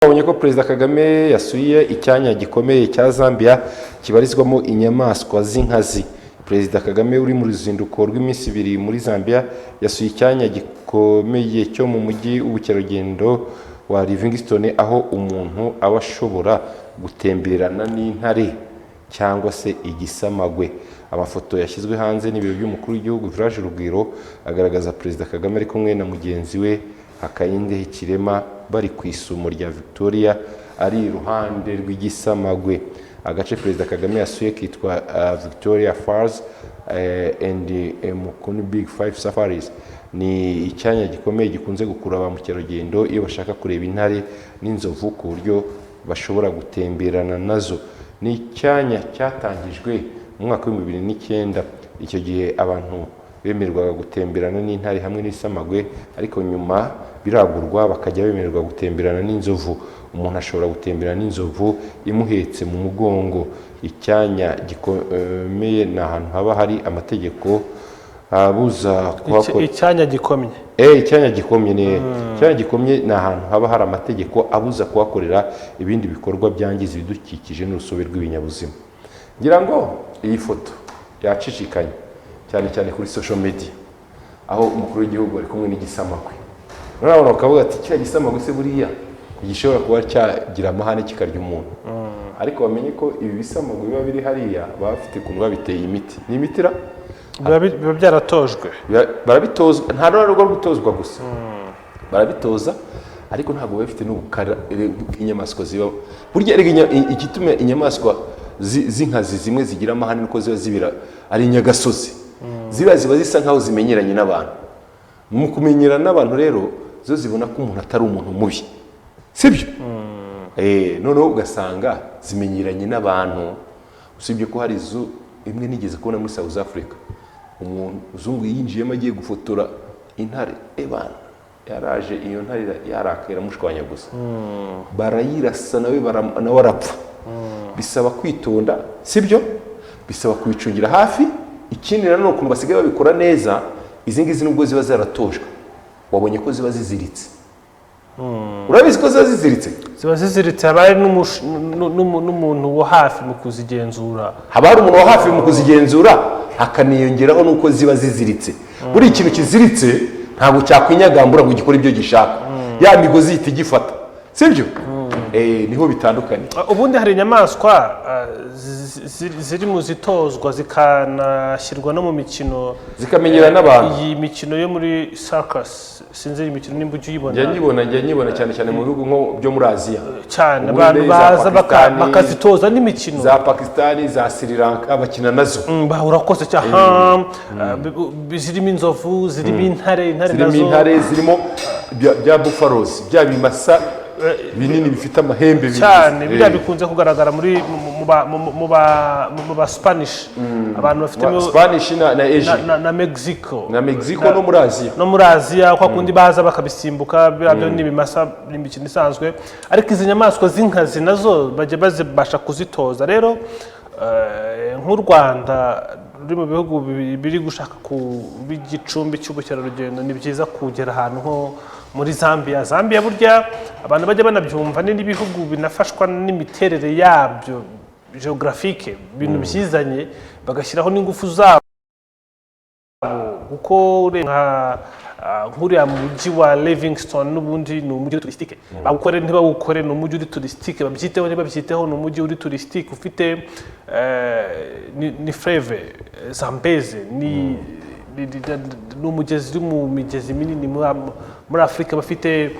Babonye ko Perezida Kagame yasuye icyanya gikomeye cya Zambia kibarizwamo inyamaswa z'inkazi. Perezida Kagame uri mu ruzinduko rw'iminsi 2 muri Zambia yasuye icyanya gikomeye cyo mu mujyi w'ubukerarugendo wa Livingstone, aho umuntu aba ashobora gutemberana n'intare cyangwa se igisamagwe. Amafoto yashyizwe hanze n'ibiro by'umukuru w'igihugu Village Rugwiro agaragaza Perezida Kagame ari kumwe na mugenzi we Hakainde Hichilema bari ku isumo rya Victoria ari iruhande rw'igisamagwe. Agace Perezida Kagame yasuye kitwa Victoria Falls and Mukunu Big Five Safaris. Ni icyanya gikomeye gikunze gukurura ba mukerarugendo iyo bashaka kureba intare n'inzovu ku buryo bashobora gutemberana nazo. Ni icyanya cyatangijwe mu mwaka wa 2009. Icyo gihe abantu bemererwaga gutemberana n'intare hamwe n'isamagwe, ariko nyuma biragurwa bakajya bemererwa gutemberana n'inzovu. Umuntu ashobora gutemberana n'inzovu imuhetse mu mugongo. Icyanya gikomeye ni ahantu haba hari amategeko abuza kuhakora. Icyanya gikomye Icyanya gikomye ni icyanya gikomye ni ahantu haba hari amategeko abuza kuhakorera ibindi bikorwa byangiza ibidukikije n'urusobe rw'ibinyabuzima. Ngira ngo iyi foto yacicikanye cyane kuri social media, aho umukuru w'igihugu ari kumwe n'igisamagwe. Urabona ukavuga ati kiriya gisamagwe se buriya gishobora kuba cyagira amahane kikarya umuntu. Ariko bamenye ko ibi bisamagwe biba biri hariya bafite kuntu babiteye imiti. Ni imitira biba byaratojwe, barabitozwa, nta rwego rwo gutozwa gusa. Barabitoza ariko ntabwo bafite n'ubukara inyamaswa ziba. Burya igituma inyamaswa z'inkazi zimwe zigira amahane nuko ziba zibira ari inyagasozi. Ziba zisa nkaho zimenyeranye n'abantu. Mu kumenyerana n'abantu rero zo zibona ko umuntu atari umuntu mubi, sibyo? Noneho ugasanga zimenyeranye n'abantu. Usibye ko hari izu imwe nigeze kubona muri South Africa, umuzungu yinjiyemo agiye gufotora intare, ebana yaraje iyo ntare yarakera mushwanya gusa, barayirasa nawe arapfa. Bisaba kwitonda, sibyo? Bisaba kwicungira hafi. Ikindi nanone ukuntu basigaye babikora neza, izi ngizi nubwo ziba zaratojwe, wabonye ko ziba ziziritse. Urabizi ko ziba ziziritse? Ziba ziziritse, haba hari n'umuntu wo hafi mu kuzigenzura. Haba hari umuntu wo hafi mu kuzigenzura, hakaniyongeraho nuko ziba ziziritse. Buri ikintu kiziritse ntabwo cyakwinyagambura ngo gikore ibyo gishaka. Ya migozi ihita igifata, sibyo? Niho bitandukanye. Ubundi hari inyamaswa ziri mu zitozwa zikanashyirwa no mu mikino, zikamenyera n'abantu. Iyi mikino yo muri circus, sinzi iyi mikino nimba ujye uyibona. Njya nyibona cyane mu bihugu nko byo muri Aziya. Cyane abantu baza bakazitoza n'imikino. Za Pakistani, za Sri Lanka bakina nazo. Urakoze cyane. Zirimo inzovu, zirimo intare nazo. Zirimo intare, zirimo bya buffaloes, bya bimasa binini bifite amahembe cyane. Biriya bikunze kugaragara muri mu ba Spanish, abantu bafite Spanish na Asia na Mexico no muri Aziya. No muri Aziya kwa kundi baza bakabisimbuka, byo n'ibimasa n'imikino isanzwe. Ariko izi nyamaswa z'inkazi nazo bajye bazibasha kuzitoza. Rero nk'u Rwanda ruri mu bihugu biri gushaka kuba igicumbi cy'ubukerarugendo, ni byiza kugera ahantu nko muri Zambia. Zambia burya abantu bajya banabyumva, n'ibihugu binafashwa n'imiterere yabyo geographique, ibintu byizanye bagashyiraho n'ingufu zabo, kuko nk'uriya mujyi wa Livingstone n'ubundi ni umujyi turistique. Bawukore ntibawukore, ni umujyi uri turistique. Babyiteho ntibabyiteho, ni umujyi uri turistique ufite ni fleuve Zambeze, ni umugezi uri mu migezi minini muri Afurika. Bafite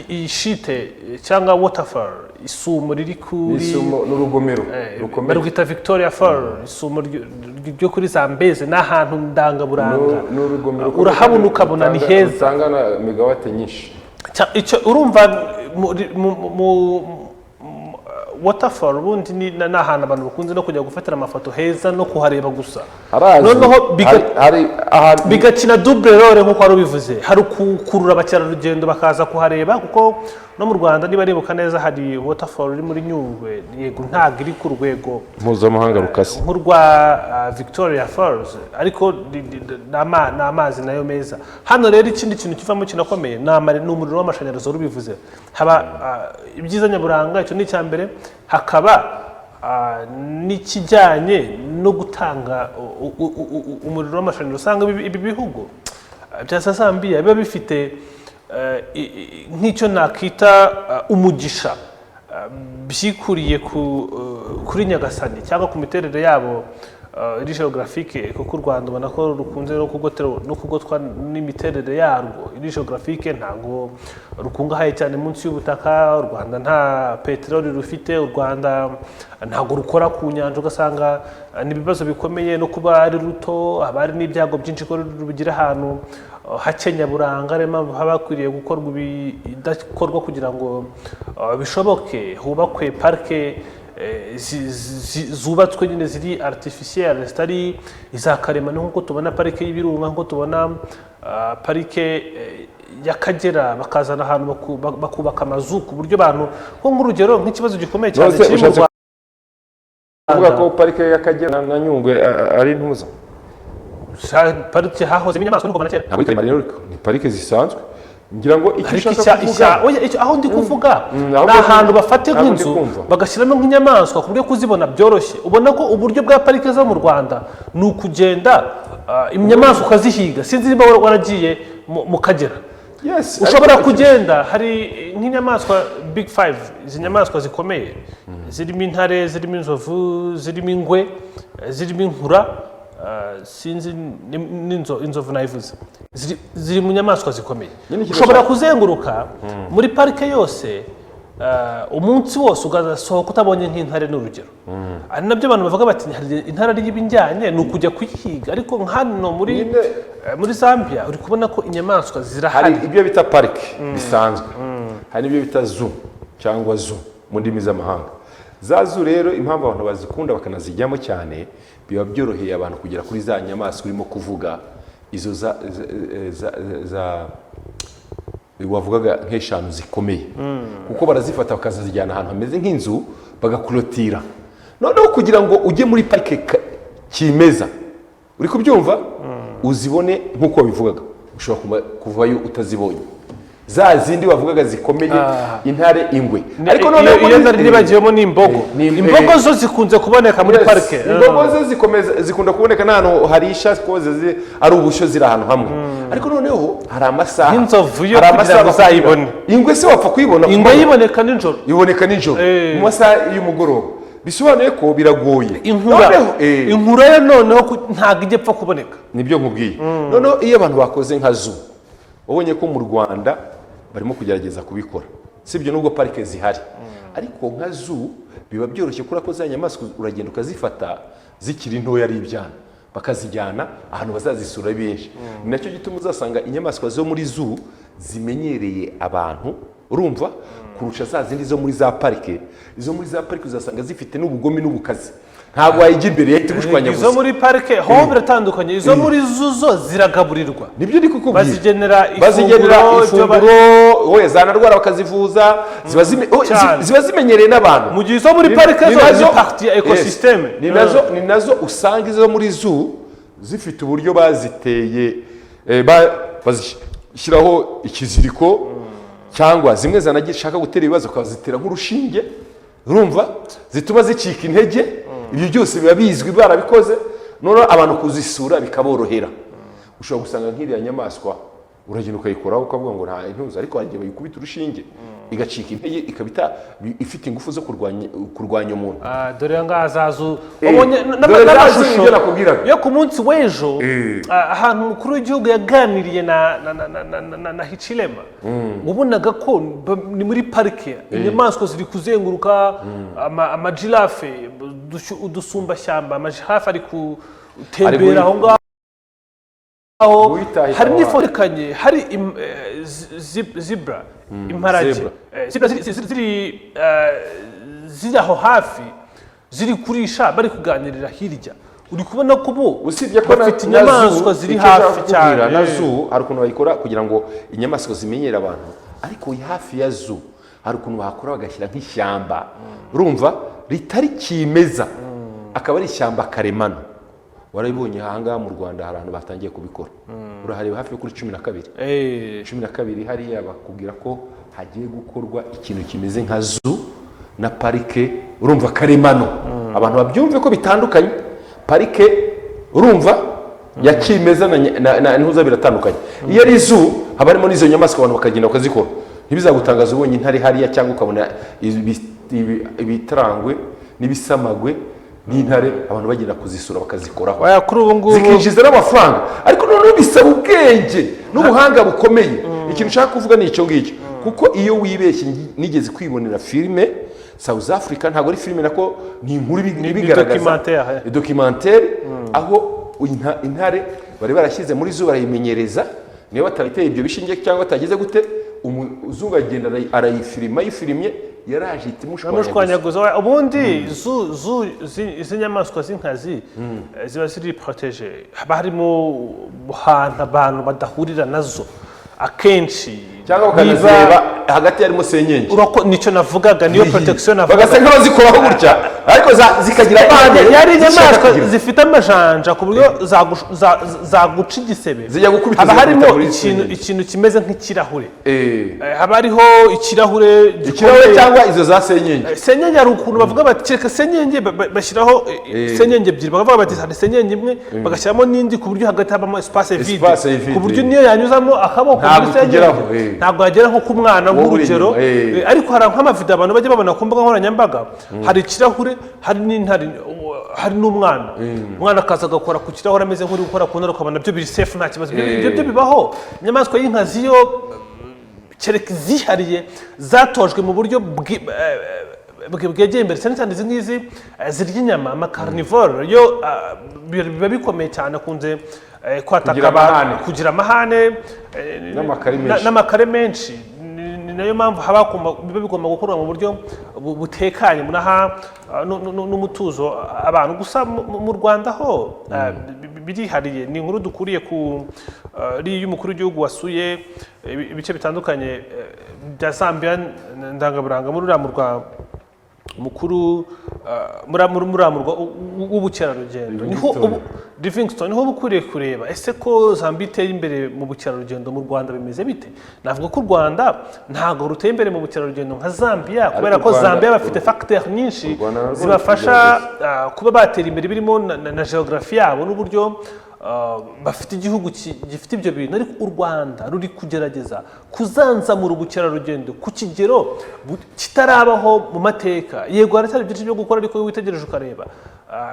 ishite cyangwa waterfall, isumo riri kuri n'urugomero barwita Victoria Fall. Isumo ryo kuri Zambeze ni ahantu ndangaburanga. Urahabona ukabona ni heza, usanga na megawate nyinshi. Icyo urumva waterfall ubundi ni ahantu abantu bakunze no kujya gufatira amafoto heza no kuhareba gusa. Noneho bigakina double role nk'uko wari ubivuze. Hari ukurura abakerarugendo bakaza kuhareba, kuko no mu Rwanda niba nibuka neza hari waterfall iri muri Nyungwe, yego ntabwo iri ku rwego mpuzamahanga rukase nk'urwa Victoria Falls, ariko ni amazi nayo meza. Hano rero ikindi kintu kivamo kinakomeye ni umuriro w'amashanyarazi urubivuze. Haba ibyiza nyaburanga, icyo ni icya mbere, hakaba n'ikijyanye no gutanga umuriro w'amashanyarazi. Usanga ibi bihugu bya Zambia biba bifite nk'icyo nakita umugisha byikuriye kuri Nyagasani cyangwa ku miterere yabo iri geographique, kuko u Rwanda ubona ko rukunze no kugotwa n'imiterere yarwo iri geographique. Ntabwo rukungahaye cyane munsi y'ubutaka, u Rwanda nta peteroli rufite, u Rwanda ntabwo rukora ku nyanja, ugasanga n'ibibazo bikomeye no kuba ari ruto, haba hari n'ibyago byinshi ko rugira ahantu hake nyaburanga. Ariyo mpamvu haba hakwiriye gukorwa ibidakorwa kugira ngo bishoboke, hubakwe parike zubatswe nyine ziri artificielle, zitari izakaremano nk'uko tubona parike y'Ibirunga, nk'uko tubona parike y'Akagera, bakazana ahantu bakubaka amazu ku buryo abantu nko nk'urugero nk'ikibazo gikomeye cyane kiri mu Rwanda. Uvuga ko parike y'Akagera na Nyungwe ari ntuza parike hahoze inyamaswa n'uko kera, ntabwo ari marine, ni parike zisanzwe. Ngira ngo icyo ushaka kuvuga aho ndi kuvuga ni ahantu bafata nk'inzu bagashyiramo nk'inyamaswa ku buryo kuzibona byoroshye. Ubona ko uburyo bwa parike zo mu Rwanda ni ukugenda inyamaswa ukazihiga. Sinzi niba waragiye mu Kagera, ushobora kugenda, hari nk'inyamaswa big five, izi nyamaswa zikomeye zirimo intare, zirimo inzovu, zirimo ingwe, zirimo inkura, sinzi n'inzovu nayivuze, ziri mu nyamaswa zikomeye. Ushobora kuzenguruka muri parike yose umunsi wose ugasohoka utabonye nk'intare n'urugero. Ari nabyo abantu bavuga bati intare ari y'ibinjyanye ni ukujya kuyihiga, ariko hano muri Zambia uri kubona ko inyamaswa zirahari. Hari ibyo bita parike bisanzwe, hari n'ibyo bita zoo cyangwa zoo mu ndimi z'amahanga. Za zoo rero impamvu abantu bazikunda bakanazijyamo cyane, biba byoroheye abantu kugera kuri za nyamaswa urimo kuvuga, izo wavugaga nk'eshanu zikomeye, kuko barazifata bakazijyana ahantu hameze nk'inzu bagakurotira. Noneho kugira ngo ujye muri parike kimeza, uri kubyumva, uzibone nk'uko bivugaga, ushobora kuvayo utazibonye za zindi wavugaga zikomeye, intare, ingwe. Ariko noneho iyo nari nibagiyemo n'imbogo. Imbogo zo zikunze kuboneka muri parike. Imbogo zo zikunda kuboneka n'ahantu harisha, koze ari ubusho ziri ahantu hamwe. Ariko noneho hari amasaha, nk'inzovu yo kugira ngo uzayibone. Ingwe se wapfa kuyibona? Ingwe yiboneka nijoro, iboneka nijoro mu masaha y'umugoroba. Bisobanuye ko biragoye. Inkura yo noneho ntabwo ijya ipfa kuboneka. Nibyo nkubwiye. Noneho iyo abantu bakoze nka zoo, ubonye ko mu Rwanda barimo kugerageza kubikora, sibyo nubwo parike zihari, ariko nka zoo biba byoroshye kuri ko za nyamaswa uragenda ukazifata zikiri ntoya ari ibyana, bakazijyana ahantu bazazisura benshi. Ni nacyo gituma uzasanga inyamaswa zo muri zoo zimenyereye abantu, urumva, kurusha za zindi zo muri za parike. Izo muri za parike uzasanga zifite n'ubugome n'ubukazi, ntabwo wayijya imbere yahita gushwanya gusa. Izo muri parike ho biratandukanye, izo muri zo ziragaburirwa. Nibyo ndi kukubwira, bazigenera ifunguro, oya zanarwara bakazivuza, ziba zimenyereye n'abantu. Mu gihe izo muri parike zo ni partie ya ecosysteme. Ni nazo usanga izo muri zoo zifite uburyo baziteye, bazishyiraho ikiziriko, cyangwa zimwe zanagishaka gutera ibibazo bakazitera nk'urushinge, urumva, zituma zicika intege. Ibyo byose biba bizwi, barabikoze. Noneho abantu kuzisura bikaborohera. Ushobora gusanga nk'iriya nyamaswa uragenda ukayikoraho ukavuga ngo nta intuza, ariko hagiye bayikubita urushinge igacika intege, ikabita ifite ingufu zo kurwanya umuntu. Dore ngaha zazu n'amashusho yo ku munsi w'ejo, ahantu umukuru w'igihugu yaganiriye na Hichilema, ubonaga ko ni muri parike inyamaswa ziri kuzenguruka, amajirafe, udusumbashyamba, amajirafe ari gutembera aho ngaho. Hari n'iforekanye, hari zebra, imparage, ziri aho hafi, ziri kurisha bari kuganirira hirya. Uri kubona ko bo usibye ko bafite inyamaswa ziri hafi cyane. Na zoo hari ukuntu bayikora kugira ngo inyamaswa zimenyere abantu, ariko hafi ya zoo hari ukuntu bahakora bagashyira nk'ishyamba urumva ritari kimeza akaba ari ishyamba karemano warabibonye ahangaha mu Rwanda hari abantu batangiye kubikora urahareba hafi yo kuri 12 hariya bakubwira ko hagiye gukorwa ikintu kimeze nka zoo na parike urumva karemano abantu babyumve ko bitandukanye parike urumva ya kimeza na ntuza biratandukanye iyo ari zoo haba harimo n'izo nyamaswa abantu bakagenda bakazikora ntibizagutangaza ubonye intare hariya cyangwa ukabona ibitarangwe n'ibisamagwe n'intare abantu bagenda kuzisura bakazikoraho kuri ubu ngubu zikinjiza n'amafaranga ariko noneho bisaba ubwenge n'ubuhanga bukomeye ikintu ushaka kuvuga ni icyo ngicyo kuko iyo wibeshye nigeze kwibonera filime South Africa ntabwo ari filime nako ni inkuru ibigaragaza documentaire aho intare bari barashyize muri zoo barayimenyereza niyo batariteye ibyo bishinge cyangwa batageze gute umuzungu agenda arayifilima yifilimye yaraje itimushwanyaguza ubundi izi nyamaswa z'inkazi ziba ziri protege haba harimo hantu abantu badahurira nazo akenshi cyangwa bakanazireba hagati harimo senyenge nicyo navugaga niyo protection navuga bagasa nk'abazikoraho gutya ariko zikagira abana yari inyamaswa zifite amajanja ku buryo zaguca igisebe haba harimo ikintu kimeze nk'ikirahure haba hariho ikirahure cyangwa izo za senyenge hari ukuntu bavuga bati kereka senyenge bashyiraho senyenge ebyiri bakavuga bati hari senyenge imwe bagashyiramo n'indi ku buryo hagati habamo espace vide ku buryo niyo yanyuzamo akaboko muri senyenge ntabwo yagera nko ku mwana nk'urugero ariko hari nk'amavido abantu bajya babona ku mbuga nkoranyambaga hari ikirahure hari n'intare hari n'umwana umwana akaza agakora ku kirahure ameze nk'uri gukora ku ntare ukabona byo biri safe nta kibazo ibyo bibaho inyamaswa y'inkazi yo kereka zihariye zatojwe mu buryo bwegeye imbere cyane cyane izi ngizi zirya inyama amakarnivore yo biba bikomeye cyane akunze kwataka kugira amahane n'amakare menshi ni nayo mpamvu biba bigomba gukorwa mu buryo butekanye n'umutuzo abantu gusa mu Rwanda ho birihariye ni inkuru dukuriye ku y'umukuru w'igihugu wasuye ibice bitandukanye bya Zambia ndangaburanga muri uriya murwa mukuru w'ubukerarugendo niho Livingstone niho bukuriye kureba ese ko Zambia iteye imbere mu bukerarugendo mu Rwanda bimeze bite navuga ko u Rwanda ntabwo ruteye imbere mu bukerarugendo nka Zambia kubera ko Zambia bafite facteurs nyinshi zibafasha kuba batera imbere birimo na geography yabo n'uburyo bafite igihugu gifite ibyo bintu ariko u Rwanda ruri kugerageza kuzanzamura ubukerarugendo ku kigero kitarabaho mu mateka yego haracyari byinshi byo gukora ariko witegereje ukareba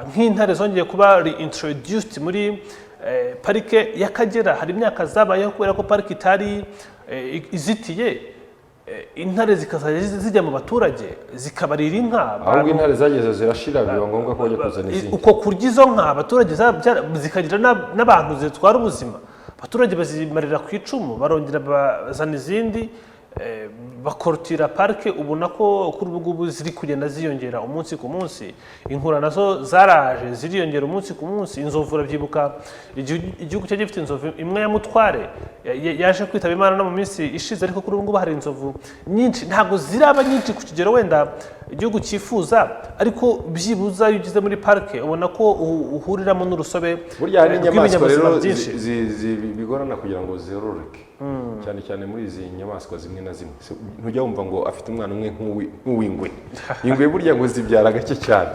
nk'intare zongeye kuba reintroduced muri parike y'Akagera hari imyaka zabayeho kubera ko parike itari izitiye intare zikazajya zijya mu baturage zikabarira inka ahubwo intare zageze zirashira biba ngombwa ko bajya kuzana izindi uko kurya izo nka abaturage zikagira n'abantu zitwara ubuzima abaturage bazimarira ku icumu barongera bazana izindi bakorotira parike ubona ko kuri ubu ngubu ziri kugenda ziyongera umunsi ku munsi inkura nazo zaraje ziriyongera umunsi ku munsi inzovu urabyibuka igihugu cyo gifite inzovu imwe ya Mutware yaje kwitaba Imana no mu minsi ishize ariko kuri ubu ngubu hari inzovu nyinshi ntabwo ziraba nyinshi ku kigero wenda igihugu cyifuza ariko byibuza iyo ugeze muri parike ubona ko uhuriramo n'urusobe burya hari inyamaswa rero bigorana kugira ngo zeroroke cyane cyane muri izi nyamaswa zimwe na zimwe ntujya wumva ngo afite umwana umwe nk'uw'ingwe ingwe burya ngo zibyara gake cyane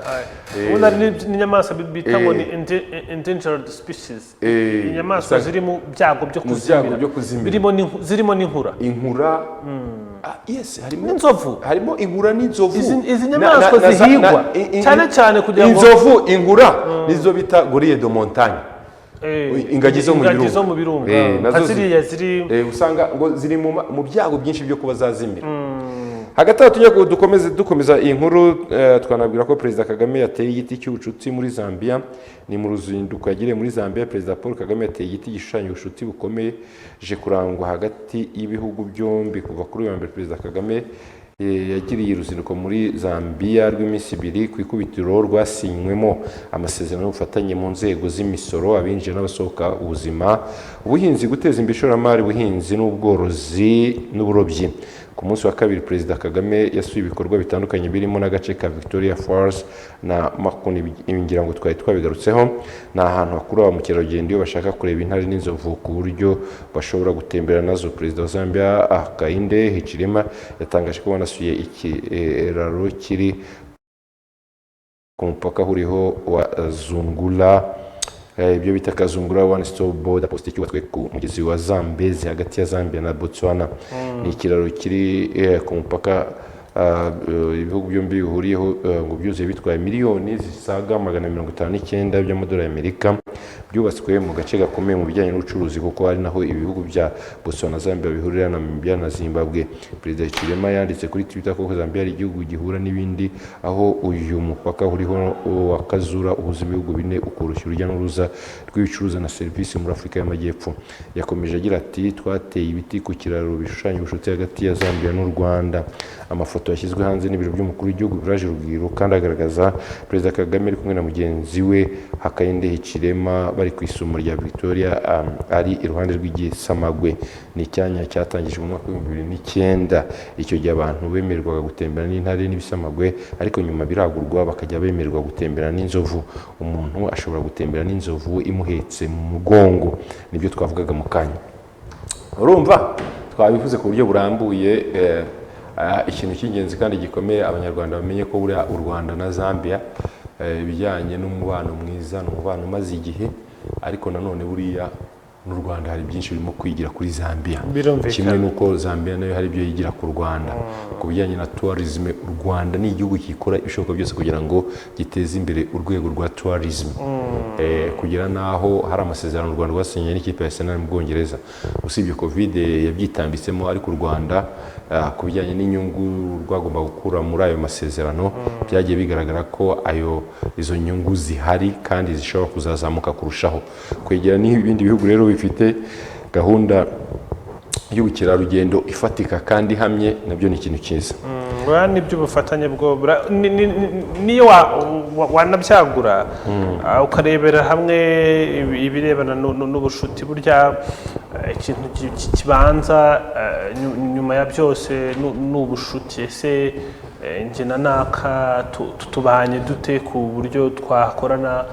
ubundi hari n'inyamaswa bita ngo ni endangered species inyamaswa ziri mu byago byo kuzimira zirimo n'inkura yes harimo inzovu harimo inkura n'inzovu izi nyamaswa zihigwa cyane cyane kugira ngo inzovu inkura nizo bita gorille de montagne ingagi zo mu birunga ziriya ziri usanga ngo ziri mu byago byinshi byo kuba zazimira hagati aho dukomeza iyi nkuru twanabwira ko Perezida Kagame yateye igiti cy'ubucuti muri Zambia ni mu ruzinduko yagiriye muri Zambia Perezida Paul Kagame yateye igiti gishushanya ubucuti bukomeye je kurangwa hagati y'ibihugu byombi kuva kuri uyu wa mbere Perezida Kagame yagiriye uruzinduko muri Zambia rw'iminsi 2 ku ikubitiro rwasinywemo amasezerano y'ubufatanye mu nzego z'imisoro abinjira n'abasohoka ubuzima ubuhinzi guteza imbere ishoramari ubuhinzi n'ubworozi n'uburobyi ku munsi wa kabiri Perezida Kagame yasuye ibikorwa bitandukanye birimo n'agace ka Victoria Falls na Makuni, ngira ngo twari twabigarutseho. Ni ahantu hakurura ba mukerarugendo iyo bashaka kureba intare n'inzovu ku buryo bashobora gutembera nazo. Perezida wa Zambia Hakainde Hichilema yatangaje ko banasuye ikiraro kiri ku mupaka huriho wa Zungula, ibyo bita Kazungula one stop border post cyubatswe ku mugezi wa Zambezi hagati ya Zambia na Botswana. Ni ikiraro kiri ku mupaka ibihugu byombi bihuriyeho, ngo byuzuye bitwaye miliyoni zisaga 159 by'amadolari y'Amerika. Byubatswe mu gace gakomeye mu bijyanye n'ubucuruzi kuko ari naho ibihugu bya Botswana na Zambia bihurira na Namibia na Zimbabwe. Perezida Hichilema yanditse kuri Twitter ko Zambia ari igihugu gihura n'ibindi, aho uyu mupaka uriho wakazura uhuza ibihugu bine ukoroshya urujya n'uruza rw'ibicuruza na serivisi muri Afurika y'Amajyepfo. Yakomeje agira ati twateye ibiti ku kiraro bishushanya ubucuti hagati ya Zambia n'u Rwanda. Amafoto yashyizwe hanze n'ibiro by'umukuru w'igihugu biraje urugwiro kandi agaragaza Perezida Kagame ari kumwe na mugenzi we Hakainde Hichilema bari ku isumo rya Victoria, ari iruhande rw'igisamagwe. Ni icyanya cyatangijwe mu mwaka wa 2009. Icyo gihe abantu bemererwaga gutembera n'intare n'ibisamagwe, ariko nyuma biragurwa bakajya bemererwa gutembera n'inzovu. Umuntu ashobora gutembera n'inzovu imuhetse mu mugongo. Nibyo twavugaga mu kanya. Urumva twabivuze ku buryo burambuye. Ikintu cy'ingenzi kandi gikomeye abanyarwanda bamenye ko buriya u Rwanda na Zambia ibijyanye n'umubano mwiza, n'umubano umaze igihe, ariko nanone buriya n'u Rwanda hari byinshi birimo kwigira kuri Zambia. Kimwe nuko Zambia nayo hari ibyo yigira ku Rwanda ku bijyanye na tourism. U Rwanda ni igihugu gikora ibishoboka byose kugira ngo giteze imbere urwego rwa tourism, kugira naho hari amasezerano u Rwanda rwasinye n'ikipe ya Arsenal mu Bwongereza. Usibye Covid yabyitambitsemo, ariko u Rwanda ku bijyanye n'inyungu rwagomba gukura muri ayo masezerano byagiye bigaragara ko izo nyungu zihari kandi zishobora kuzazamuka kurushaho. Kwegera n'ibindi bihugu rero bifite gahunda y'ubukerarugendo ifatika kandi ihamye, nabyo ni ikintu cyiza. Nibyo ubufatanye bwo niyo wanabyagura ukarebera hamwe ibirebana n'ubushuti. Burya ikintu kibanza nyuma ya byose ni ubushuti. Ese njye na naka tubanye dute ku buryo twakorana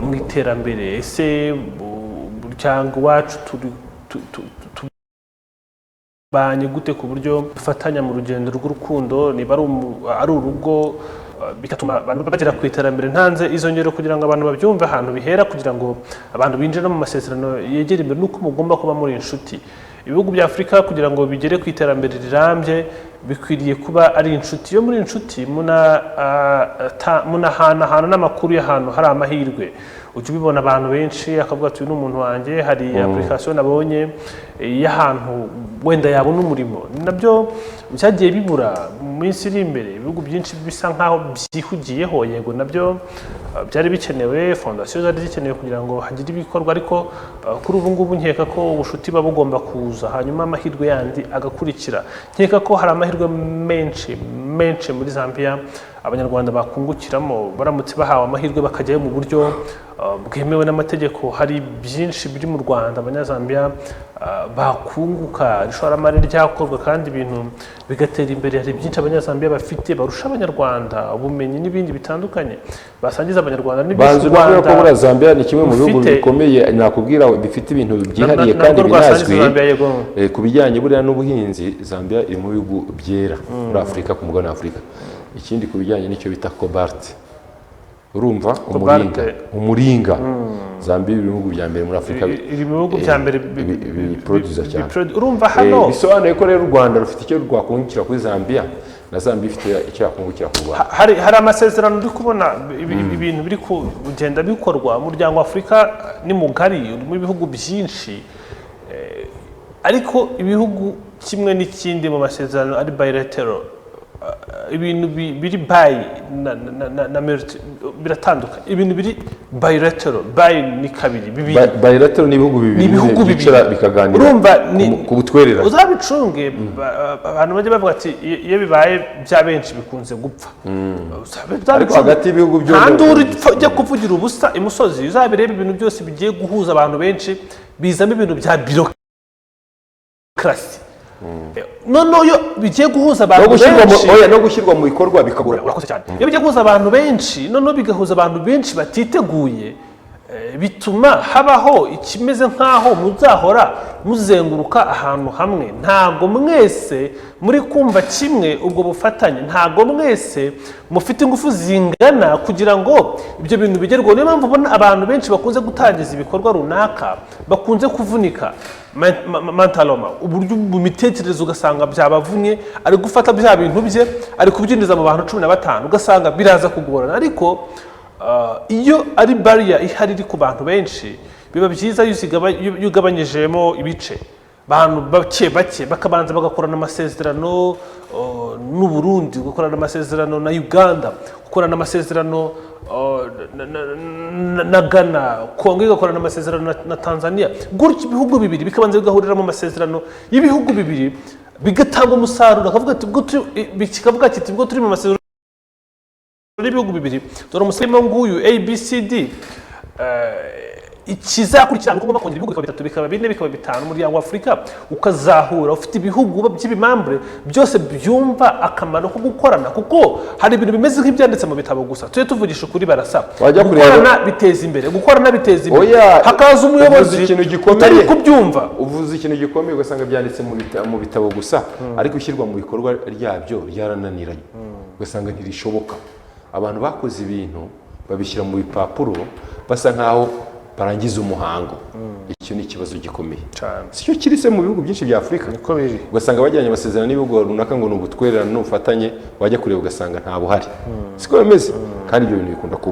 mu iterambere? Ese umuryango wacu banye gute ku buryo dufatanya mu rugendo rw'urukundo? Niba ari urugo, bigatuma abantu bagera ku iterambere. Ntanze izo ngero kugira ngo abantu babyumve ahantu bihera, kugira ngo abantu binjire mu masezerano yegera imbere, nuko mugomba kuba muri inshuti. Ibihugu bya Afurika kugira ngo bigere ku iterambere rirambye bikwiriye kuba ari inshuti. Iyo muri inshuti munahanahana n'amakuru y'ahantu hari amahirwe. Ujya ubibona abantu benshi akavuga ati uyu ni umuntu wanjye, hari application nabonye y'ahantu wenda yabona umurimo. Nabyo byagiye bibura mu minsi iri imbere. Ibihugu byinshi bisa nkaho byihugiyeho, yego nabyo byari bikenewe, fondasiyo zari zikenewe kugira ngo hagire ibikorwa, ariko kuri ubu ngubu nkeka ko ubushuti buba bugomba kuza, hanyuma amahirwe yandi agakurikira. Nkeka ko hari amahirwe menshi muri Zambia abanyarwanda bakungukiramo baramutse bahawe amahirwe bakajyayo mu buryo bwemewe n'amategeko. Hari byinshi biri mu Rwanda abanyazambia bakunguka, ishoramari ryakorwa kandi ibintu bigatera imbere. Hari byinshi abanyazambia bafite barusha abanyarwanda, ubumenyi n'ibindi bitandukanye basangiza abanyarwanda. Banzu navuga ko muri Zambia ni kimwe mu bihugu bikomeye, nakubwira bifite ibintu byihariye kandi binazwi ku bijyanye buriya n'ubuhinzi. Zambia iri mu bihugu byera muri Afurika, ku mugabane wa Afurika. Ikindi ku bijyanye n'icyo bita cobalt, urumva umuringa, Zambia iri mu bihugu bya mbere muri Afurika, iri mu bihugu bya mbere biproduce cyane. Urumva hano bisobanuye ko rero u Rwanda rufite icyo rwakungukira kuri Zambia, na Zambia ifite icyo yakungukira ku Rwanda. Hari amasezerano uri kubona ibintu biri kugenda bikorwa. Umuryango wa Afurika ni mugari, urimo ibihugu byinshi, ariko ibihugu kimwe n'ikindi mu masezerano ari bilateral. Ibintu biri buy na biratandukanye. Ibintu biri bilateral, buy ni kabiri, bilateral ni ibihugu bibiri bicara bikaganira ku butwerera. Uzabicunge abantu bajye bavuga ati iyo bibaye bya benshi bikunze gupfa. Ariko hagati y'ibihugu byo kandi ujya kuvugira ubusa imusozi. Uzabireba ibintu byose bigiye guhuza abantu benshi bizamo ibintu bya bureaucracy. noneho iyo bigiye guhuza abantu benshi no gushyirwa mu bikorwa bikagura. urakoze cyane. Iyo bigiye guhuza abantu benshi noneho bigahuza abantu benshi batiteguye, bituma habaho ikimeze nk'aho muzahora muzenguruka ahantu hamwe, ntago mwese muri kumva kimwe ubwo bufatanye, ntago mwese mufite ingufu zingana kugira ngo ibyo bintu bigerweho. Niyo mpamvu ubona abantu benshi bakunze gutangiza ibikorwa runaka bakunze kuvunika mentaloma, uburyo mu mitekerereze ugasanga byabavunye, ari gufata bya bintu bye ari kubyinjiza mu bantu 15 ugasanga biraza kugorana. Ariko iyo ari barrier ihari iri ku bantu benshi, biba byiza iyo ugabanyijemo ibice, abantu bake bakabanza bagakorana amasezerano n'u Burundi, gukorana amasezerano na Uganda, gukorana amasezerano na Ghana, Kongo igakorana amasezerano na Tanzania, gutyo ibihugu bibiri bikabanza bigahurira mu masezerano y'ibihugu bibiri bigatanga umusaruro, bikavuga kiti ubwo turi mu masezerano n'ibihugu bibiri dore umusaruro nguyu ABCD, ikizakurikira nuko bakongera ibihugu bikaba 3 bikaba 4 bikaba 5, umuryango wa Afurika ukazahura ufite ibihugu by'ibimambure byose byumva akamaro ko gukorana, kuko hari ibintu bimeze nk'ibyanditse mu bitabo gusa. Tuje tuvugisha ukuri barasa gukorana biteza imbere, gukorana biteza imbere, hakaza umuyobozi utari kubyumva, uvuze ikintu gikomeye ugasanga byanditse mu bitabo gusa, ariko ushyirwa mu bikorwa ryabyo ryarananiranye, ugasanga ntirishoboka. Abantu bakoze ibintu babishyira mu bipapuro basa nkaho barangiza umuhango. Icyo ni ikibazo gikomeye cyane, sicyo kirise mu bihugu byinshi bya Afurika. Ugasanga bajyanye amasezerano n'ibihugu runaka ngo n'ubutwererane n'ubufatanye, wajya kureba ugasanga nta buhari. Siko bimeze, kandi ibyo bintu bikunda kuba.